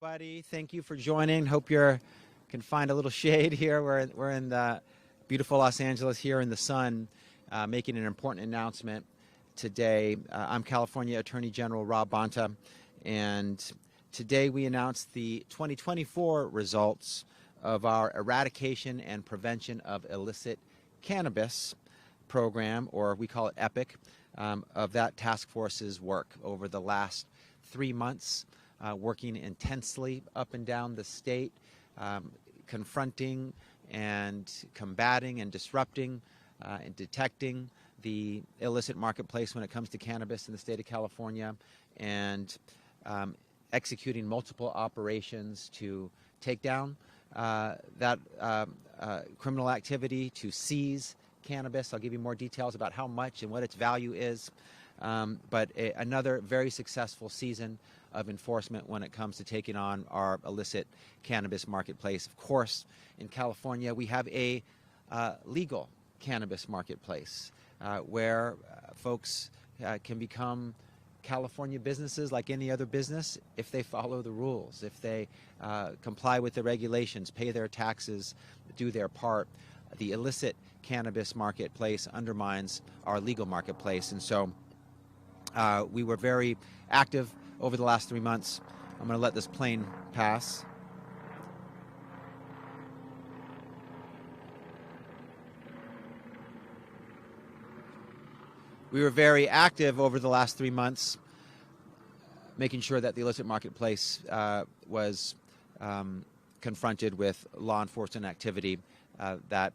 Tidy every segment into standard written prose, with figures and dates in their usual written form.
Buddy, thank you for joining. Hope you can find a little shade here. We're in the beautiful Los Angeles here in the sun, making an important announcement today. I'm California Attorney General Rob Bonta, and today we announced the 2024 results of our Eradication and Prevention of Illicit Cannabis program, or we call it EPIC, of that task force's work over the last 3 months. Working intensely up and down the state, confronting and combating and disrupting and detecting the illicit marketplace when it comes to cannabis in the state of California, and executing multiple operations to take down that criminal activity, to seize cannabis. I'll give you more details about how much and what its value is. But another very successful season of enforcement when it comes to taking on our illicit cannabis marketplace. Of course, in California, we have a legal cannabis marketplace where folks can become California businesses like any other business if they follow the rules, if they comply with the regulations, pay their taxes, do their part. The illicit cannabis marketplace undermines our legal marketplace, and so we were very active over the last 3 months. I'm going to let this plane pass. We were very active over the last 3 months, making sure that the illicit marketplace was confronted with law enforcement activity that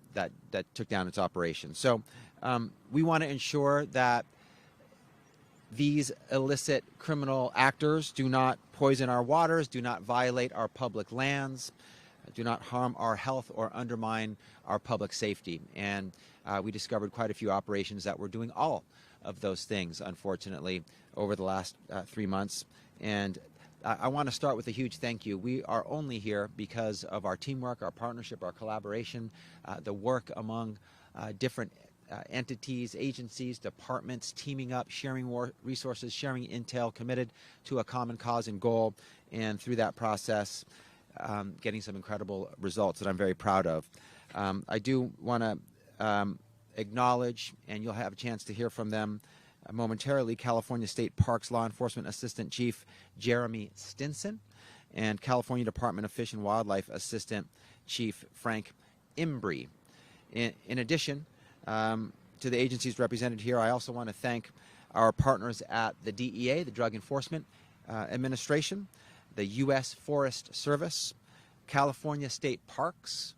took down its operation. So we want to ensure that these illicit criminal actors do not poison our waters, do not violate our public lands, do not harm our health or undermine our public safety. And we discovered quite a few operations that were doing all of those things, unfortunately, over the last 3 months. And I want to start with a huge thank you. We are only here because of our teamwork, our partnership, our collaboration, the work among different entities, agencies, departments, teaming up, sharing resources, sharing intel, committed to a common cause and goal, and through that process, getting some incredible results that I'm very proud of. I do want to acknowledge, and you'll have a chance to hear from them momentarily, California State Parks Law Enforcement Assistant Chief Jeremy Stinson and California Department of Fish and Wildlife Assistant Chief Frank Imbrie. In addition, to the agencies represented here, I also want to thank our partners at the DEA, the Drug Enforcement Administration, the U.S. Forest Service, California State Parks,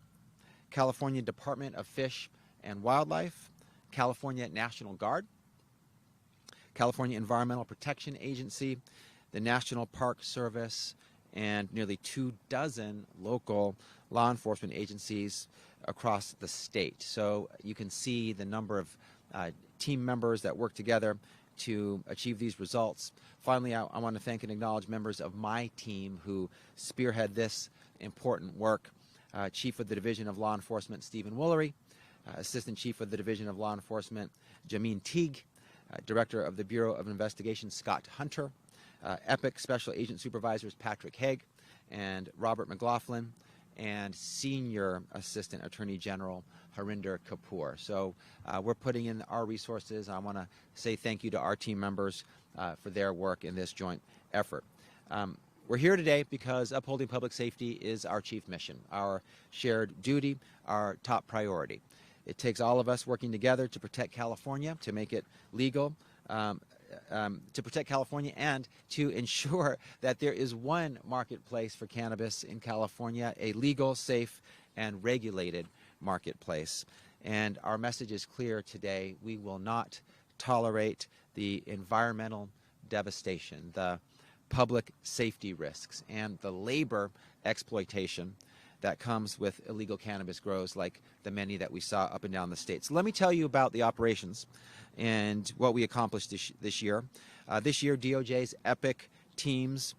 California Department of Fish and Wildlife, California National Guard, California Environmental Protection Agency, the National Park Service, and nearly 24 local law enforcement agencies across the state. So you can see the number of team members that work together to achieve these results. Finally, I want to thank and acknowledge members of my team who spearhead this important work. Chief of the Division of Law Enforcement, Stephen Woolery, Assistant Chief of the Division of Law Enforcement, Jameen Teague, Director of the Bureau of Investigation, Scott Hunter, EPIC Special Agent Supervisors, Patrick Haig and Robert McLaughlin, and Senior Assistant Attorney General Harinder Kapoor. So we're putting in our resources. I want to say thank you to our team members for their work in this joint effort. We're here today because upholding public safety is our chief mission, our shared duty, our top priority. It takes all of us working together to protect California, to make it legal, to protect California, and to ensure that there is one marketplace for cannabis in California, a legal, safe, and regulated marketplace. And our message is clear today. We will not tolerate the environmental devastation, the public safety risks, and the labor exploitation that comes with illegal cannabis grows like the many that we saw up and down the state. So let me tell you about the operations and what we accomplished this year. This year, DOJ's EPIC teams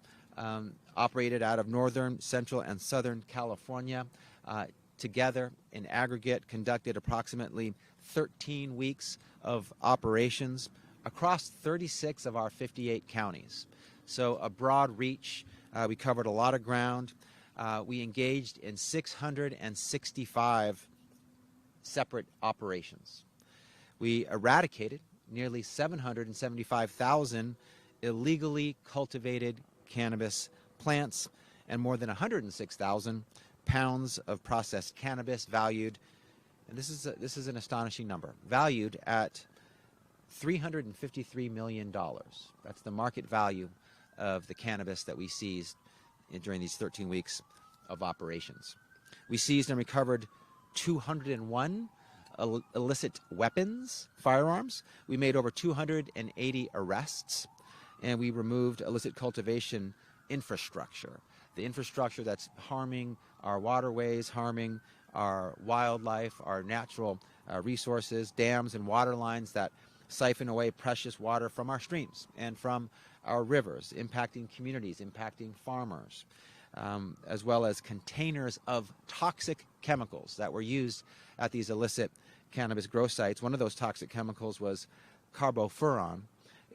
operated out of Northern, Central, and Southern California. Together, in aggregate, conducted approximately 13 weeks of operations across 36 of our 58 counties. So a broad reach, We covered a lot of ground. We engaged in 665 separate operations. We eradicated nearly 775,000 illegally cultivated cannabis plants and more than 106,000 pounds of processed cannabis valued, and this is an astonishing number, valued at $353 million. That's the market value of the cannabis that we seized during these 13 weeks of operations. We seized and recovered 201 illicit weapons, firearms. We made over 280 arrests, and we removed illicit cultivation infrastructure. The infrastructure that's harming our waterways, harming our wildlife, our natural resources, dams and water lines that siphon away precious water from our streams and from our rivers, impacting communities, impacting farmers, as well as containers of toxic chemicals that were used at these illicit cannabis grow sites. One of those toxic chemicals was carbofuran,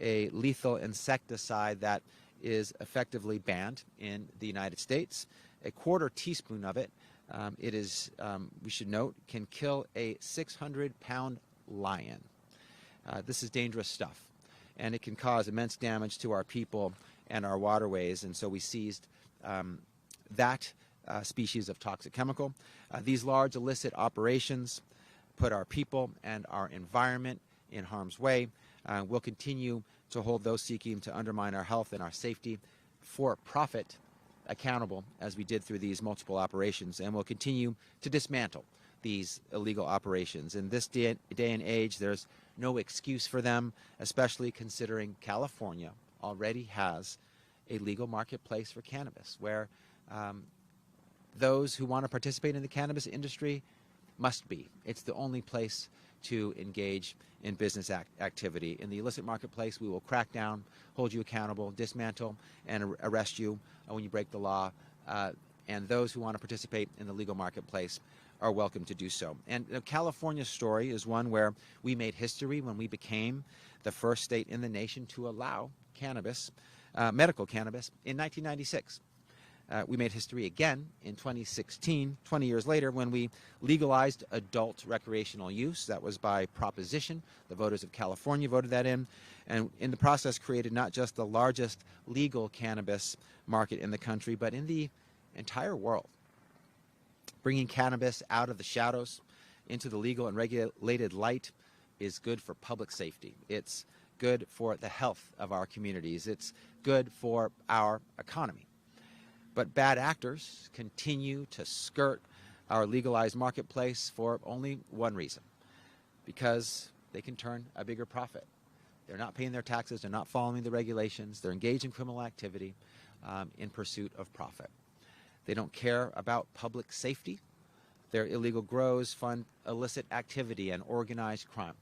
a lethal insecticide that is effectively banned in the United States. A quarter teaspoon of it, we should note, can kill a 600-pound lion. This is dangerous stuff, and it can cause immense damage to our people and our waterways, and so we seized that species of toxic chemical. These large illicit operations put our people and our environment in harm's way. We'll continue to hold those seeking to undermine our health and our safety for profit accountable, as we did through these multiple operations, and we'll continue to dismantle these illegal operations. In this day and age, there's no excuse for them, especially considering California already has a legal marketplace for cannabis, where those who want to participate in the cannabis industry must be. It's the only place to engage in business activity. In the illicit marketplace, we will crack down, hold you accountable, dismantle, and arrest you when you break the law. And those who want to participate in the legal marketplace are welcome to do so. And California's story is one where we made history when we became the first state in the nation to allow cannabis, medical cannabis, in 1996. We made history again in 2016, 20 years later, when we legalized adult recreational use. That was by proposition. The voters of California voted that in, and in the process created not just the largest legal cannabis market in the country, but in the entire world. Bringing cannabis out of the shadows into the legal and regulated light is good for public safety. It's good for the health of our communities. It's good for our economy. But bad actors continue to skirt our legalized marketplace for only one reason: because they can turn a bigger profit. They're not paying their taxes, they're not following the regulations, they're engaged in criminal activity in pursuit of profit. They don't care about public safety. Their illegal grows fund illicit activity and organized crime.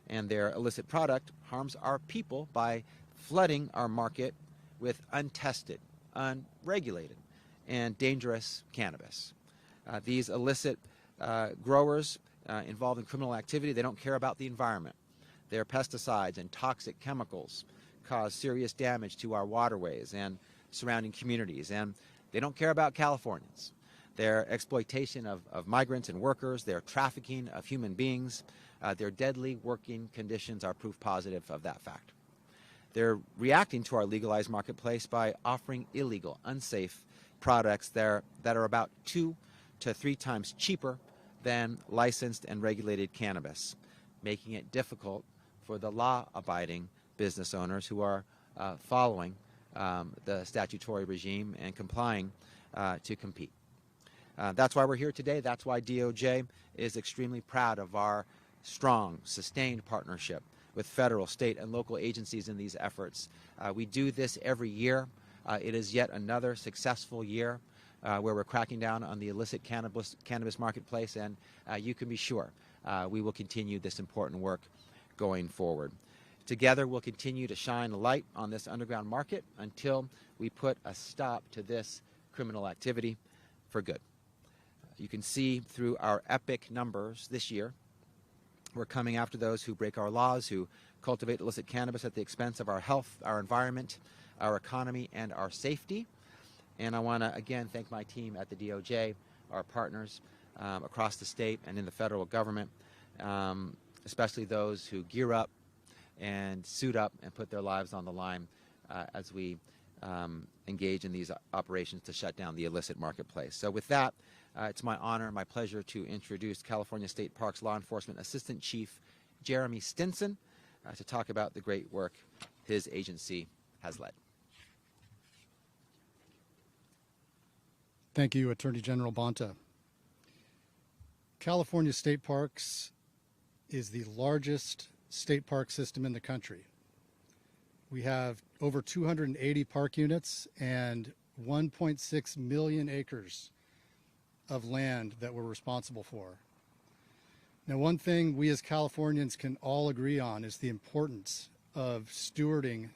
And their illicit product harms our people by flooding our market with untested, unregulated, and dangerous cannabis. These illicit growers involved in criminal activity, they don't care about the environment. Their pesticides and toxic chemicals cause serious damage to our waterways and surrounding communities, and they don't care about Californians. Their exploitation of migrants and workers, their trafficking of human beings, their deadly working conditions are proof positive of that fact. They're reacting to our legalized marketplace by offering illegal, unsafe products that are about 2 to 3 times cheaper than licensed and regulated cannabis, making it difficult for the law-abiding business owners who are following the statutory regime and complying to compete. That's why we're here today. That's why DOJ is extremely proud of our strong, sustained partnership with federal, state, and local agencies in these efforts. We do this every year. It is yet another successful year where we're cracking down on the illicit cannabis marketplace, and you can be sure we will continue this important work going forward. Together, we'll continue to shine a light on this underground market until we put a stop to this criminal activity for good. You can see through our epic numbers this year, we're coming after those who break our laws, who cultivate illicit cannabis at the expense of our health, our environment, our economy, and our safety. And I want to again thank my team at the DOJ, our partners across the state and in the federal government, especially those who gear up and suit up and put their lives on the line as we engage in these operations to shut down the illicit marketplace. So with that, it's my honor, my pleasure to introduce California State Parks Law Enforcement Assistant Chief Jeremy Stinson to talk about the great work his agency has led. Thank you, Attorney General Bonta. California State Parks is the largest state park system in the country. We have over 280 park units and 1.6 million acres of land that we're responsible for. Now, one thing we as Californians can all agree on is the importance of stewarding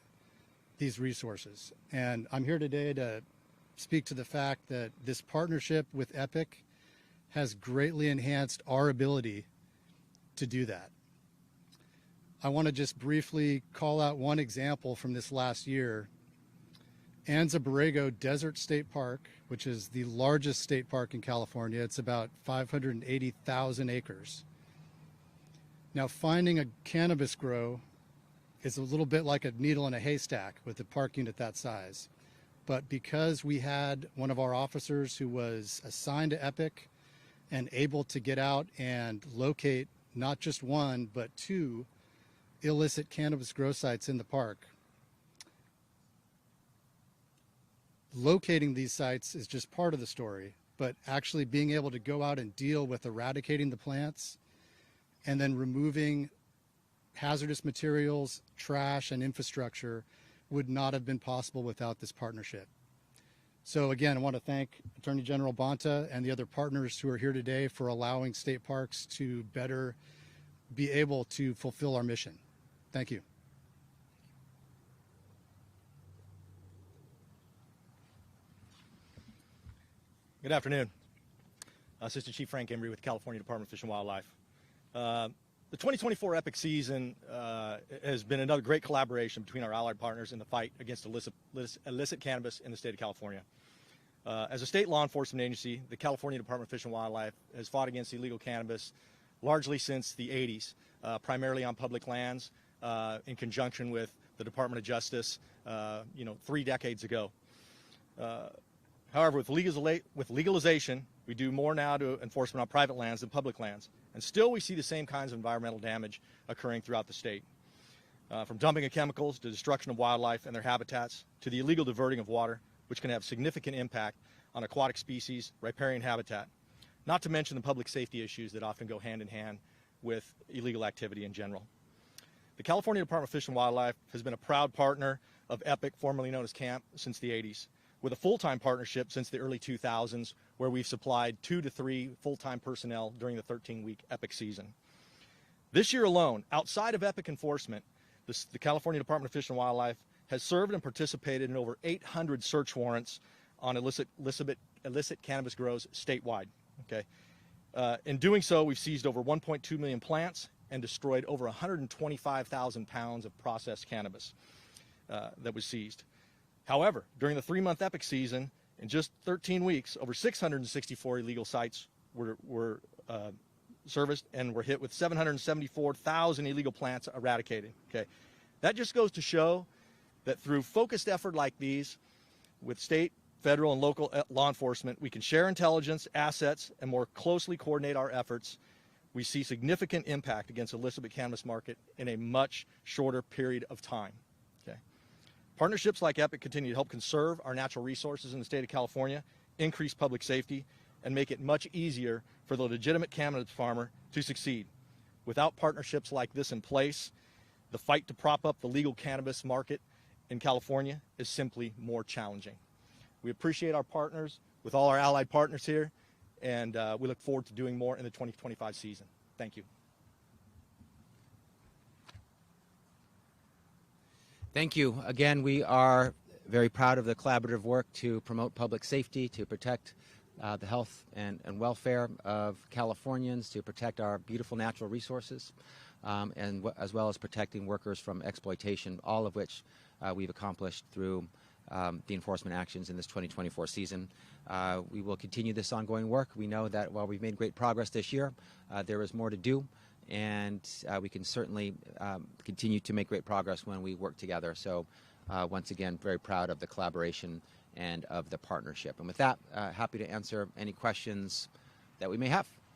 these resources. And I'm here today to speak to the fact that this partnership with EPIC has greatly enhanced our ability to do that. I want to just briefly call out one example from this last year. Anza Borrego Desert State Park, which is the largest state park in California. It's about 580,000 acres. Now, finding a cannabis grow is a little bit like a needle in a haystack with a park unit that size. But because we had one of our officers who was assigned to EPIC and able to get out and locate not just one, but two illicit cannabis grow sites in the park. Locating these sites is just part of the story, but actually being able to go out and deal with eradicating the plants and then removing hazardous materials, trash, and infrastructure would not have been possible without this partnership. So again, I want to thank Attorney General Bonta and the other partners who are here today for allowing state parks to better be able to fulfill our mission. Thank you. Good afternoon. Assistant Chief Frank Embry with California Department of Fish and Wildlife. The 2024 EPIC season has been another great collaboration between our allied partners in the fight against illicit cannabis in the state of California. As a state law enforcement agency, the California Department of Fish and Wildlife has fought against illegal cannabis largely since the 80s, primarily on public lands, in conjunction with the Department of Justice, 3 decades ago. However, with legalization, we do more now to enforcement on private lands than public lands. And still we see the same kinds of environmental damage occurring throughout the state. From dumping of chemicals to destruction of wildlife and their habitats to the illegal diverting of water, which can have significant impact on aquatic species, riparian habitat. Not to mention the public safety issues that often go hand in hand with illegal activity in general. The California Department of Fish and Wildlife has been a proud partner of EPIC, formerly known as CAMP, since the 80s, with a full-time partnership since the early 2000s, where we've supplied 2 to 3 full-time personnel during the 13-week EPIC season. This year alone, outside of EPIC enforcement, the California Department of Fish and Wildlife has served and participated in over 800 search warrants on illicit cannabis grows statewide. Okay. In doing so, we've seized over 1.2 million plants and destroyed over 125,000 pounds of processed cannabis that was seized. However, during the 3-month EPIC season, in just 13 weeks, over 664 illegal sites were serviced and were hit with 774,000 illegal plants eradicated. Okay. That just goes to show that through focused effort like these, with state, federal, and local law enforcement, we can share intelligence, assets, and more closely coordinate our efforts. We see significant impact against the illicit cannabis market in a much shorter period of time. Okay. Partnerships like EPIC continue to help conserve our natural resources in the state of California, increase public safety, and make it much easier for the legitimate cannabis farmer to succeed. Without partnerships like this in place, the fight to prop up the legal cannabis market in California is simply more challenging. We appreciate our partners with all our allied partners here, and we look forward to doing more in the 2025 season. Thank you. Thank you. Again, we are very proud of the collaborative work to promote public safety, to protect the health and welfare of Californians, to protect our beautiful natural resources, and as well as protecting workers from exploitation, all of which we've accomplished through the enforcement actions in this 2024 season. We will continue this ongoing work. We know that while we've made great progress this year, there is more to do, and we can certainly continue to make great progress when we work together. So once again, very proud of the collaboration and of the partnership. And with that, happy to answer any questions that we may have.